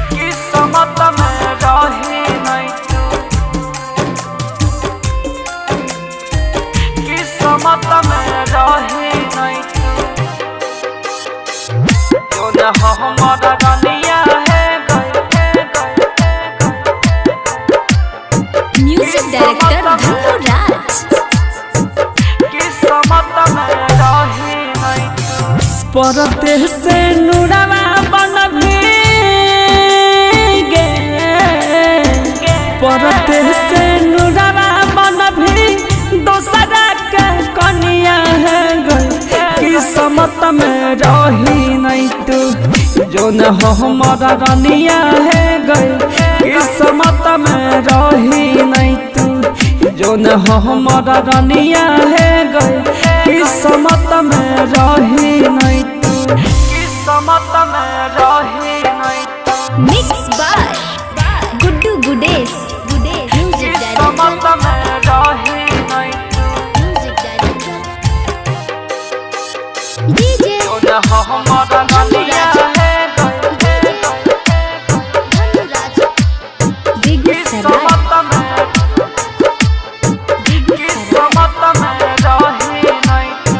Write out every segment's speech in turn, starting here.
किस्मत में रही नहीं तू, किस्मत में रही नहीं तू, जो न हमारा रनिया है म्यूजिक डायरेक्टर धनु राज। किस्मत में रही नहीं तू, परते से नुरवा बन भीगे, परते से नुरवा बन भी दोसरा के कनिया है गई। किस्मत में रही नहीं तू, जो न हमारा रनिया है गई। किस्मत में रही नहीं तू, जो न हमारा रनिया है गई। किस्मत में रही नहीं तू, किस्मत में रही नहीं तू, mix by Guddu Gudesh. Music किस्मत डायरेक्टर में रही नहीं तू, डीजे जो न हमारा रनिया है गई। धनु राज बेगूसराय। किस्मत में रही नहीं तू,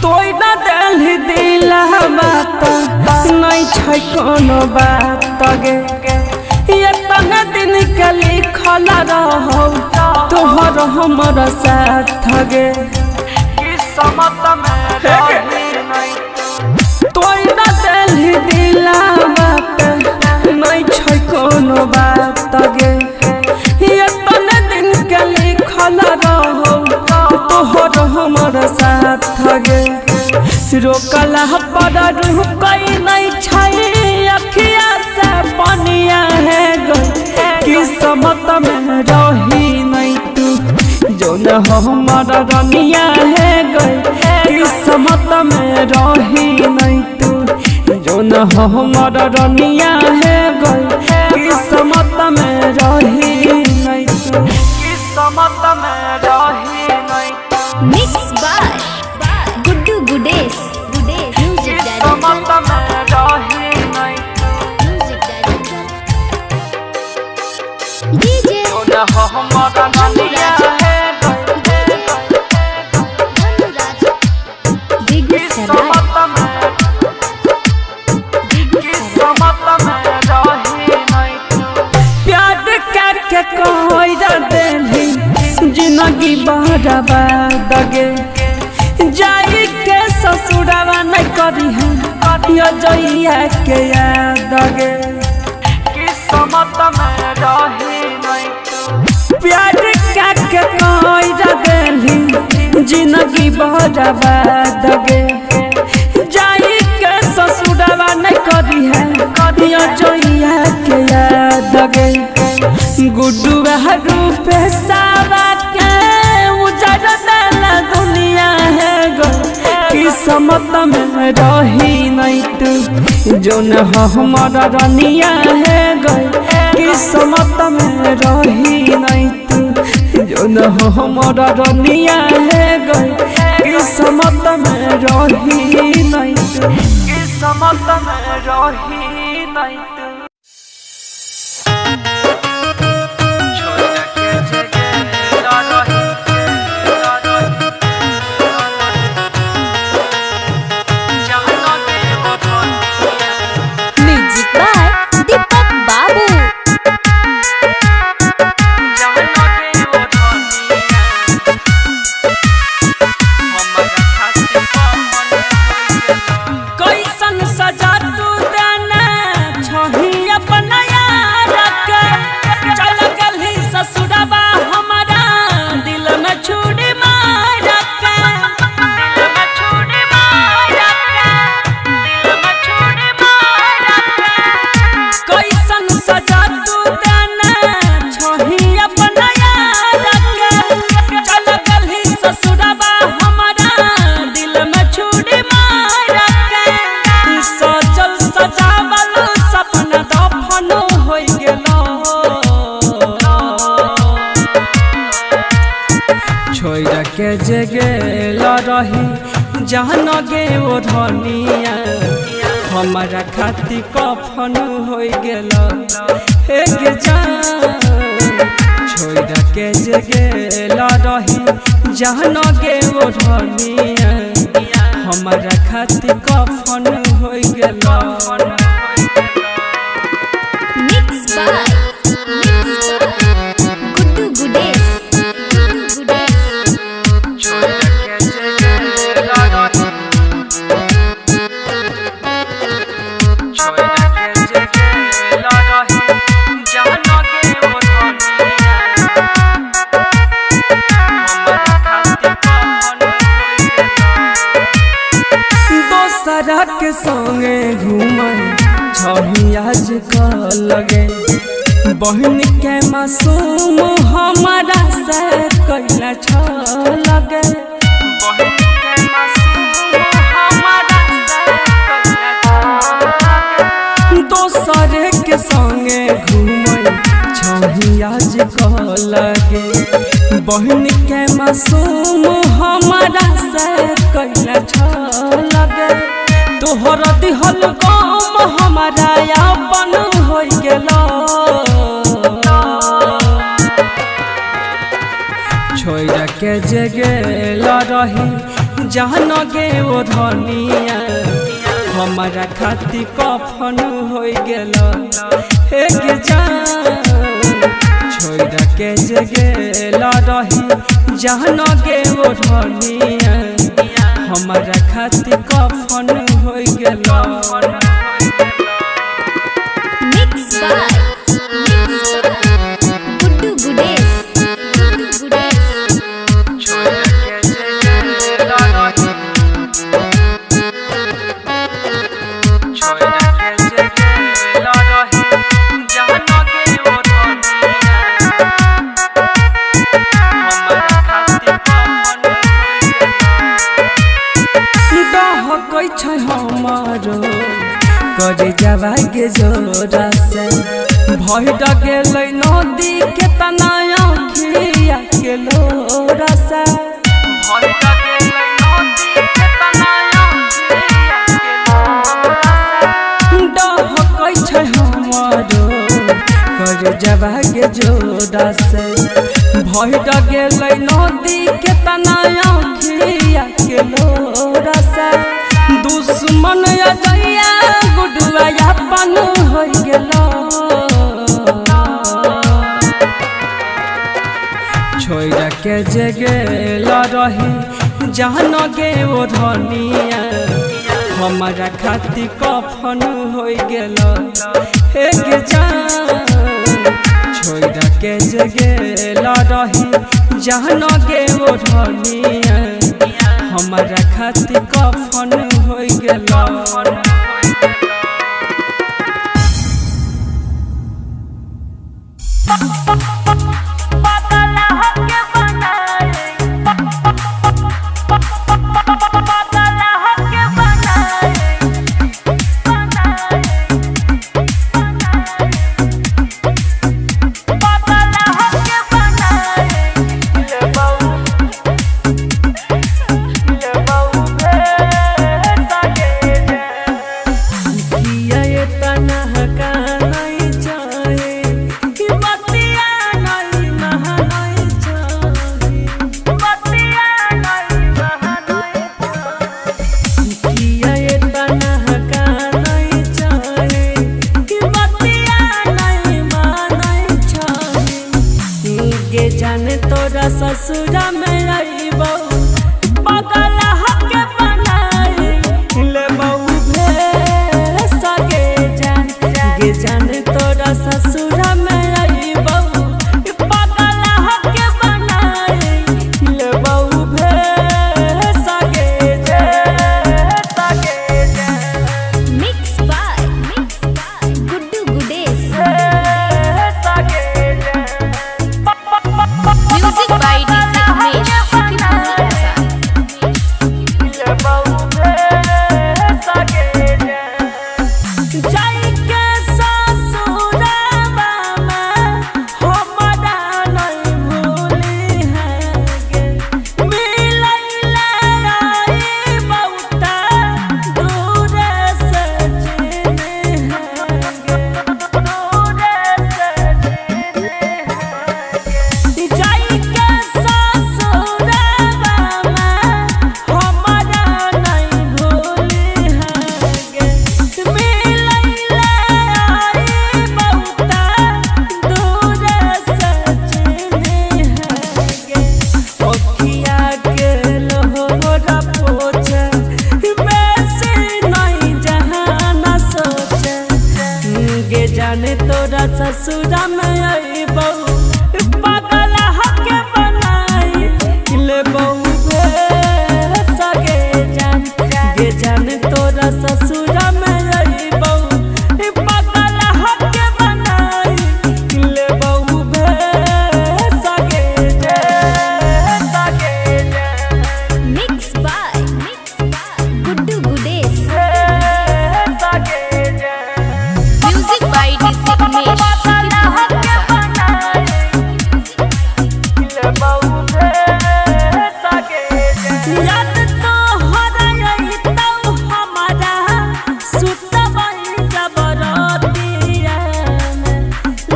तोय न दिल दिला बात नहीं छै कोनो बात गे। ये तने दिन के लिखल रहो तोहर हमर साथ गे। किस्मत में रही नहीं तू, तोय न दिल दिला बात नहीं छै कोनो बात गे। ये तने दिन के लिखल रहो तोहर हमर साथ गे। रोकला पर रुकई नहीं छै अखिया से पनिया है गई। किस्मत में रही नहीं तू, जो न हमारा रनिया है गई। किस्मत में रही नहीं तू, जो न हमारा रनिया है गई। किस्मत में रही नहीं तू, किस्मत में रही नहीं तू, mix by Guddu Gudesh. Music किस्मत डायरेक्टर में रही नहीं तू, डीजे जो न हमारा रनिया है गई। धनु राज बेगूसराय। किस्मत में रही नहीं तू, प्यार करके कोई दिली जिंदगी बर्बाद गे। जाई के ससुरवा नहीं करी है यो जइया के याद गे। किस्मत में रही नहीं तू, प्यार करके कोई दिली जिंदगी बर्बाद गे। जाई के ससुरवा नहीं करी है यो जइया के याद गे। गुड्डू रूप सावा के उजड़ देला दुनिया है गो। किस्मत में रही नहीं तू, जो न हमारा रनिया है गई। किस्मत में रही नहीं तू, जो न हमारा रनिया है गई। किस्मत में रही नहीं तू, किस्मत में रही नहीं तू, छोड़ के जगह रही जाना दे वो दुनिया, म्यूजिक बाय दीपक बाबू। जाना दे वो दुनिया, हमारा खातिर पावन कैसन सजा तू देने छही अपना यार के। चल गली ससुरवा हमारा दिल में छुरी मार के। दिल में छुरी मार के, दिल में छुरी मार के, कैसन सजा तू देने छही अपना यार के। चल गली ससुरवा हमारा दिल में छुरी मार के। सजल सजावल सपना दफन हो गेलो। छोड़ के जगह रही जान गे ओ धनिया, हमारा खातिर कफन हो गेला हे गे जान छोड़ के जे गेला रही जान गे ओढ़निया हमारा खातिर कफन हो गेला Mixed by Guddu Gudes. छोड़ के जे गेला रही छोड़ के जे गेला रही जान गे ओढ़निया हमारा खातिर कफन हो गेला दोसरा के संगे घूमे छही आज लगे बहन के मासूम हमारा से कैला लगे बहन के मासूम हमारा से कैला लगे दोसरे के संगे घूमे छही आज लगे बहन के मासूम हमारा से कैला लगे तोहर दिहल गम हमारा अपन हो गेला छोड़ के जे गेला रही जान गे ओढ़निया हमारा खातिर कफन हो गेला हे गे जान छोड़ के जे गेला रही जान गे ओढ़निया हमारा खातिर कफन हो गेला Mixed by Guddu Gudes. छोड़ के जे गेला रही छोड़ के जे गेला रही जान गे ओढ़निया हमारा खातिर कफन हो गेला दह छै हमारो करे जावा गे जोरा से भय गेलै नदी के तनाया खिया के लोरा से भय गेलै नदी के तनाया खिया के लोरा से डह छै हमारो करे जावा गे जोरा से भय गेलै नदी के तनाया खिया के लोरा से दुश्मन अजया गुडुआ अपन हो गेला छोड़ के जे गेला रही जान गे ओढ़निया हमारा खातिर कफन हो गेला हे गे जान छोड़ के जे गेला रही जान गे ओढ़निया हमारा खातिर कफन हो गेला जाने तोरा ससुरा में आई बहू पागल हके बनाई ले बहू सगे जान गे जाने तोरा ससुरा में आई बहू पागल हके बनाई ले बहू सगे जान Mix by Guddu Gudes. Music by DJ Umesh. याद तो हराई तौ हमारा सुतबई जबरतिया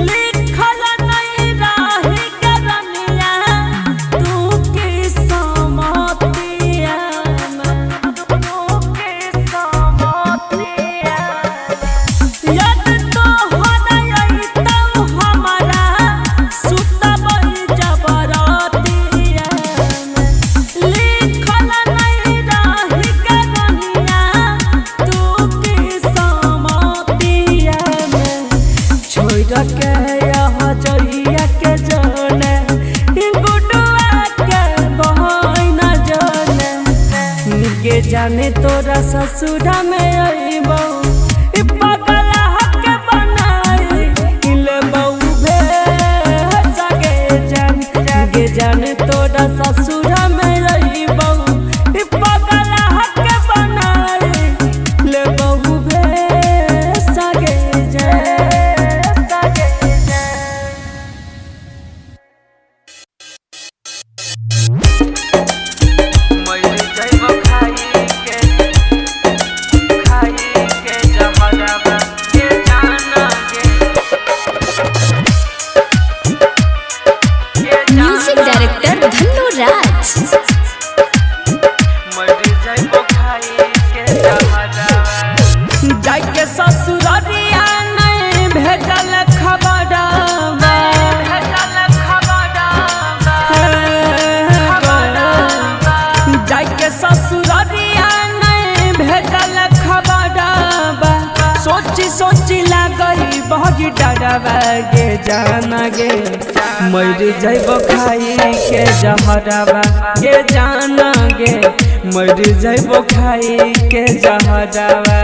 लिखल नहीं रही करनिया तू की समतिया याद तो हराई तौ हमारा सुतबई जबरतिया लिखल नहीं रही करनिया तू की समतिया छोड़ के यहाँ जइया के जाने गुडुआ के बहना जाने गे जाने तोरा ससुरा में अइबौ पागल हके बनाई ले बहू सगे जान गे जाने तोरा ससुरा में अइबौ पागल हके बनाई ले बहू सगे जान मैले जइबो खाई के जहरबा के जाना Music director Dhannu Raj. मैले जइबो खाई के जहरबा जाय के ससुररिया नहीं भेजल खबरबा जाय के ससुररिया नहीं भेजल खबरबा सोची सोची लागई बहुत डरबा गे जाना गे मर जइबो खाई के जहरबा गे जाना गे मर जइबो खाई के जहरबा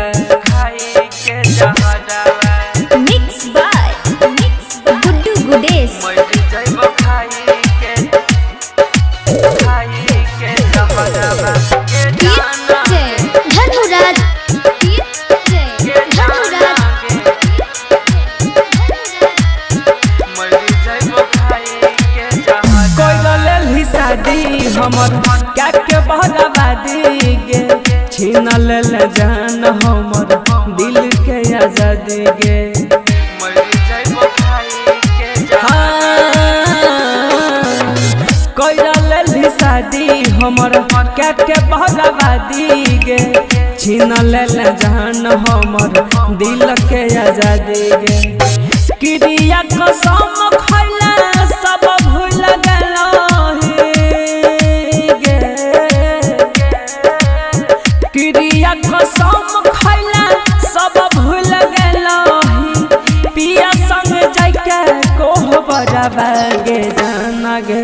खाई के जहरबा Mix by Guddu Gudes. मर जइबो खाई के जहरबा गे जाना Dhannu Raj. Dhannu Raj. शादी हमर क्या के बहराबादी गे छीन लेल जान हमर दिल के आजादी गे कैल शादी हमर क्या के बहराबादी गे छीन लेल जान हमर दिल के आजादी गे क्रिया कसम खैला सब भूल गेलही गे क्रिया कसम खैला सब भूल गेलही पिया संग जाके कोह बजाबा गे जाना गे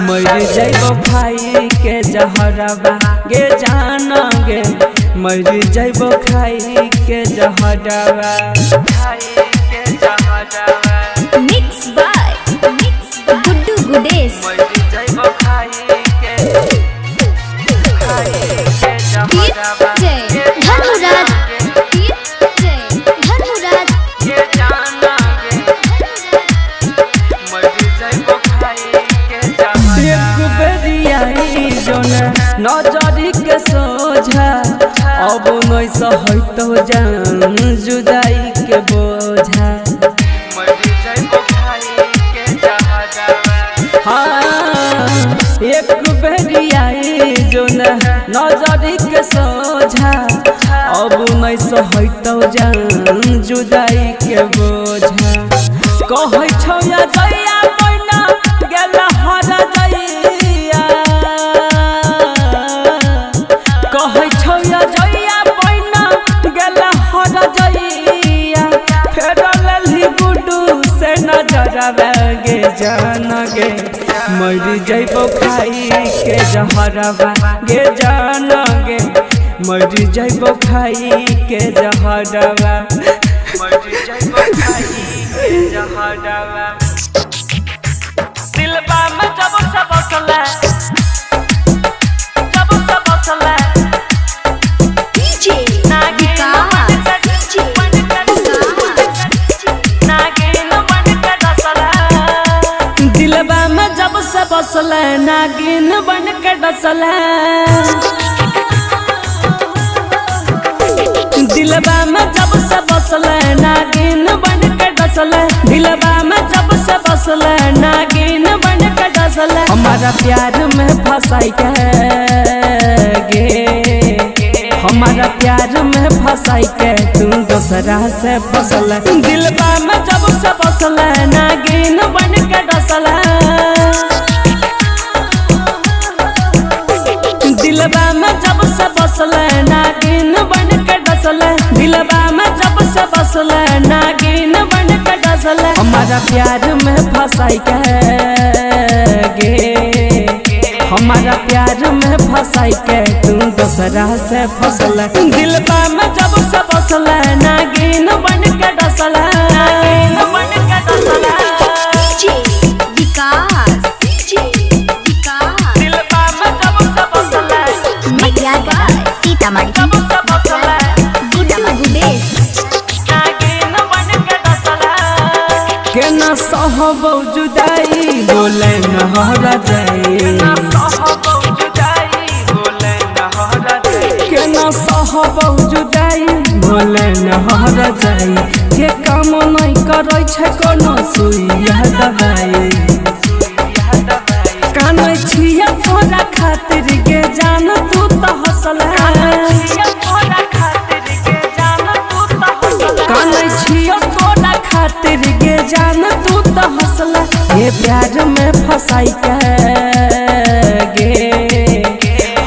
मर जइबो खाई के जहरबा गे जाना गे मर जइबो खाई के जहरबा खाई के जहरबा Mix by Guddu Gudes. मर जइबो खाई के जहरबा Dhannu Raj. Dhannu Raj. गे जाना गे मर जइबो खाई के जहरबा एक बेरियाई जोन नजरी के सोझा अब नहीं सहतो जान जुदाई के बोझा हाँ एक बेरियाई जोन नजरी के सोझा अब नहीं सहतो जान जुदाई के बोझा कहै छौ या दैया पैना गेल हर दैया कहै छौ या दैया पैना गेल हर दैया फेर लेली गे जान गे मर जइबो खाई के जहरवा गे जान गे मर जइबो खाई के जहरवा मर जइबो खाई के जहरवा दिलबा में जब से बसले डीजे दिलबा में जब से बसले नागिन बन के डसले दिलबा में जब से बसले नागिन बन के डसले दिलबा में जब से बसले नागिन बन के डसले हमारा प्यार में फंसाई के गे हमारा प्यार में फंसाई के तू दूसरा से फसले दिलबा में जब से बसले नागिन बन के डसले दिलबा में जब से बसले नागिन बन के डसले दिलबा में जब से बसले नागिन बन के डसले हमारा प्यार में फंसाई के गे हमारा प्यार में फंसाई के तू दूसरा से फसले दिलबा में जब से बसले नागिन बन के डसले डीजे विकास दिलबा में जब से बसले मटिया बाय सीतामढ़ी जब से बसले गुड्डू गुडेश नागिन बन के डसले के न सहबो जुदाई बोले न हरा जाए के न सहबो जुदाई बोले न हरा जाए के काम नहीं करे छै कोनो सुइया दवाई कानै छिया तोरा खातिर के जान तू त हंसला कानै छिया तोरा खातिर के जान तू त हंसला ये प्यार में फंसाई के गे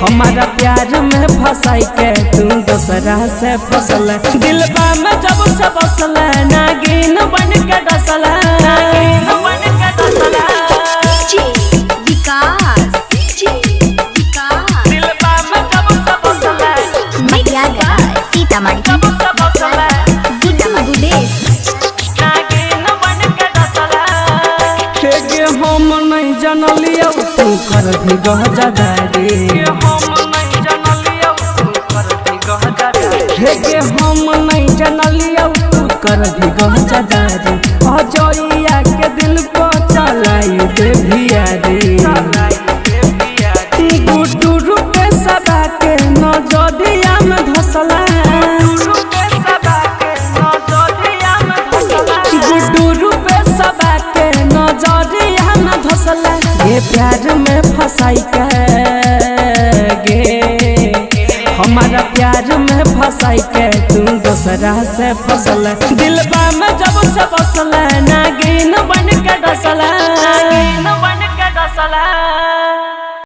हमारा प्यार में फंसाई के तू दूसरा से फसले दिलबा में जब से बसले नागिन बन के डसले डीजे विकास दिलबा में जब से बसले मटिया बाय सीतामढ़ी जब से बसले गुड्डू गुडेश नागिन बन के डसले गे हम नहीं जानलियो तू कर भी गहजादारी गे हम नहीं जानलियो तू कर भी गहजादारी अजइया के दिल को चलाई दे भियारी गुड्डू रूपे सदा के नजरिया में धसला गुड्डू रूपे सदा के नजरिया में धसला ये प्यार में फंसाई के गे हमारा प्यार में फंसाई के तू दूसरा से फसले दिलबा में जब से बसले नागिन बन के डसले बन के डसले